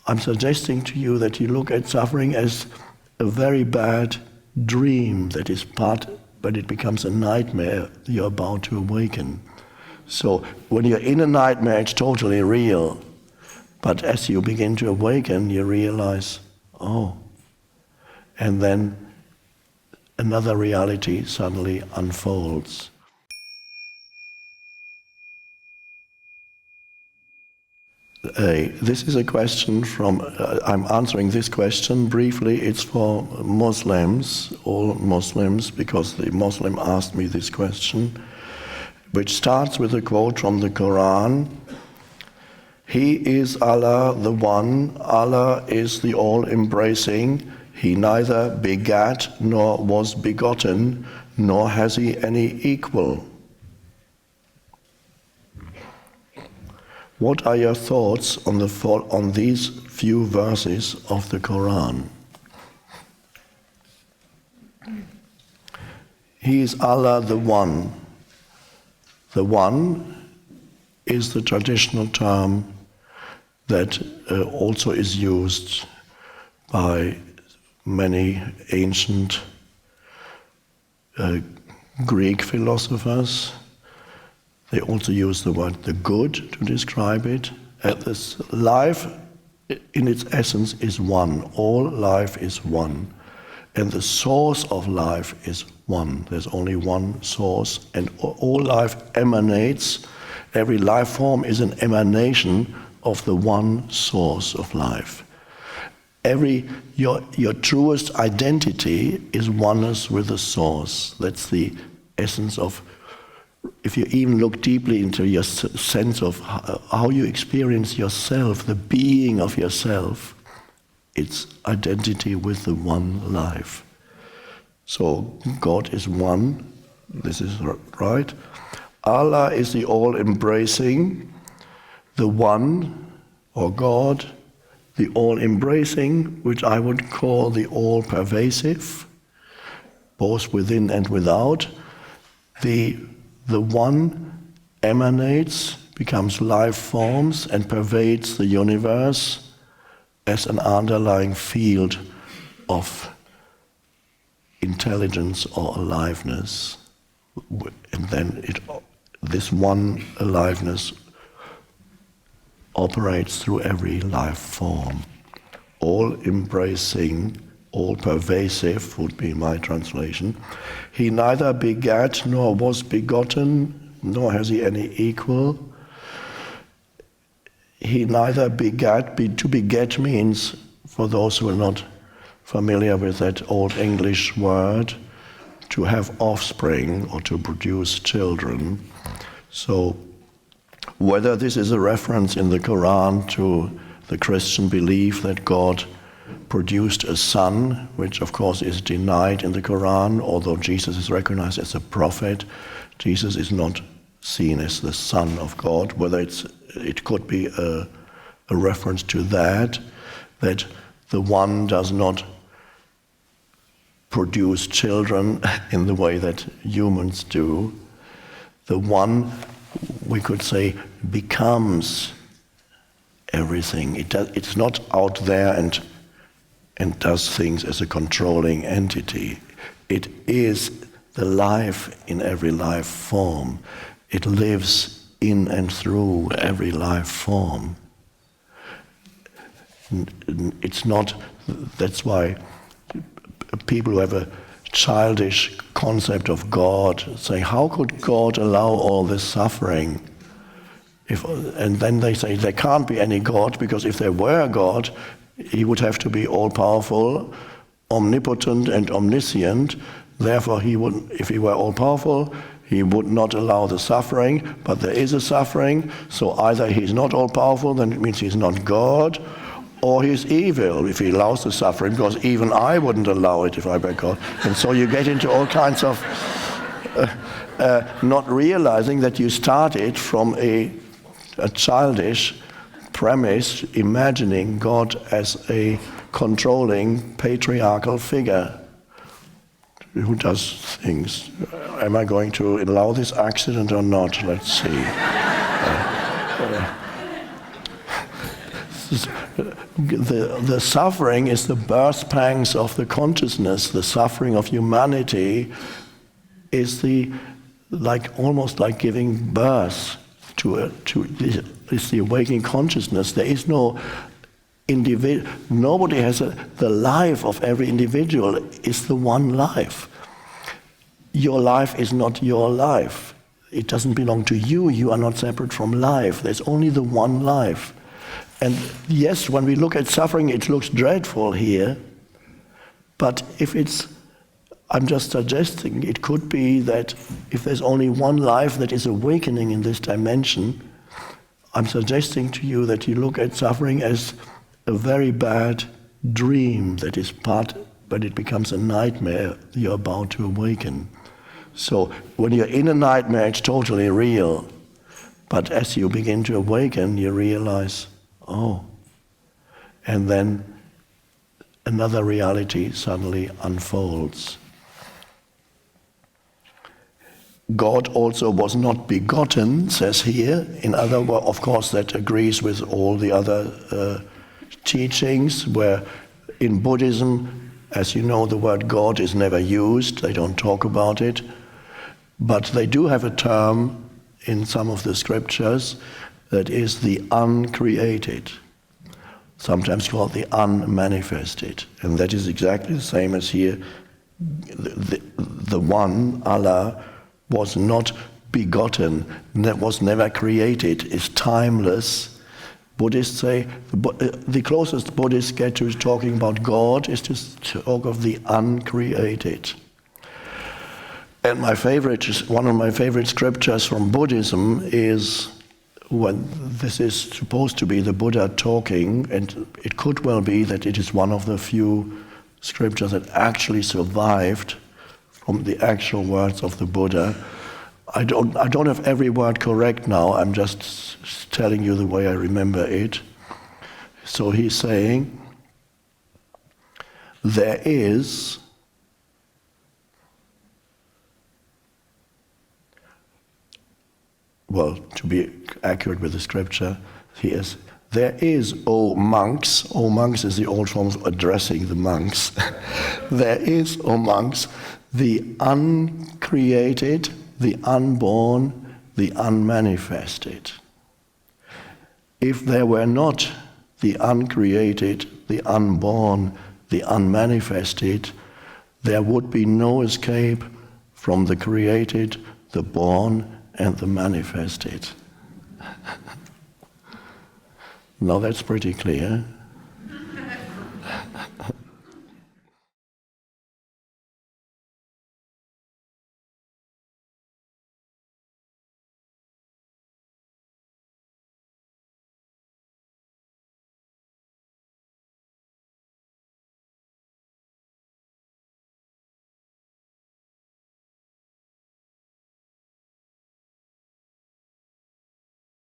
I'm suggesting to you that you look at suffering as a very bad dream that is part, but it becomes a nightmare you're about to awaken. So when you're in a nightmare, it's totally real. But as you begin to awaken, you realize, oh, and then another reality suddenly unfolds. This is a question from, I'm answering this question briefly. It's for Muslims, all Muslims, because the Muslim asked me this question, which starts with a quote from the Quran. He is Allah, the One. Allah is the all-embracing. He neither begat nor was begotten, nor has he any equal. What are your thoughts on these few verses of the Quran? He is Allah, the One. The One is the traditional term that also is used by many ancient Greek philosophers. They also use the word the good to describe it. This life in its essence is one. All life is one. And the source of life is one. There's only one source, and all life emanates. Every life form is an emanation of the one source of life. Your truest identity is oneness with the source. That's the essence of, if you even look deeply into your sense of how you experience yourself, the being of yourself, it's identity with the one life. So God is one, this is right. Allah is the all-embracing, the one, or God, the all-embracing, which I would call the all-pervasive, both within and without. The one emanates, becomes life forms, and pervades the universe as an underlying field of intelligence or aliveness. And then this one aliveness operates through every life form. All-embracing, all-pervasive would be my translation. He neither begat nor was begotten, nor has he any equal. He neither begat. To beget means, for those who are not familiar with that old English word, to have offspring or to produce children. So whether this is a reference in the Quran to the Christian belief that God produced a son, which of course is denied in the Quran, although Jesus is recognized as a prophet, Jesus is not seen as the Son of God. Whether it could be a reference to that the one does not produce children in the way that humans do. The one, we could say, becomes everything. It's not out there and does things as a controlling entity. It is the life in every life form. It lives in and through every life form. It's not, that's why people who have a childish concept of God say, how could God allow all this suffering? And then they say there can't be any God, because if there were a God, he would have to be all-powerful, omnipotent and omniscient. Therefore, if he were all-powerful, he would not allow the suffering, but there is a suffering, so either he's not all-powerful, then it means he's not God, or he's evil if he allows the suffering, because even I wouldn't allow it if I were God. And so you get into all kinds of not realizing that you started from a childish premise, imagining God as a controlling patriarchal figure who does things. Am I going to allow this accident or not? Let's see. the suffering is the birth pangs of the consciousness. The suffering of humanity is almost like giving birth is the awakening consciousness. There is no individual. Nobody has the life of every individual is the one life. Your life is not your life. It doesn't belong to you. You are not separate from life. There's only the one life. And yes, when we look at suffering, it looks dreadful here. But I'm just suggesting, it could be that if there's only one life that is awakening in this dimension, I'm suggesting to you that you look at suffering as a very bad dream that is but it becomes a nightmare you're about to awaken. So when you're in a nightmare, it's totally real. But as you begin to awaken, you realize, oh, and then another reality suddenly unfolds. God also was not begotten, says here. In other words, of course, that agrees with all the other teachings, where in Buddhism, as you know, the word God is never used. They don't talk about it. But they do have a term in some of the scriptures that is the uncreated, sometimes called the unmanifested. And that is exactly the same as here. The one, Allah, was not begotten, was never created, is timeless. Buddhists say, the closest Buddhists get to talking about God is to talk of the uncreated. And one of my favorite scriptures from Buddhism is when this is supposed to be the Buddha talking, and it could well be that it is one of the few scriptures that actually survived from the actual words of the Buddha. I don't have every word correct now, I'm just telling you the way I remember it. So he's saying, there is to be accurate with the scripture, there is, O monks is the old form of addressing the monks, there is, O monks, the uncreated, the unborn, the unmanifested. If there were not the uncreated, the unborn, the unmanifested, there would be no escape from the created, the born, and the manifested. Now that's pretty clear.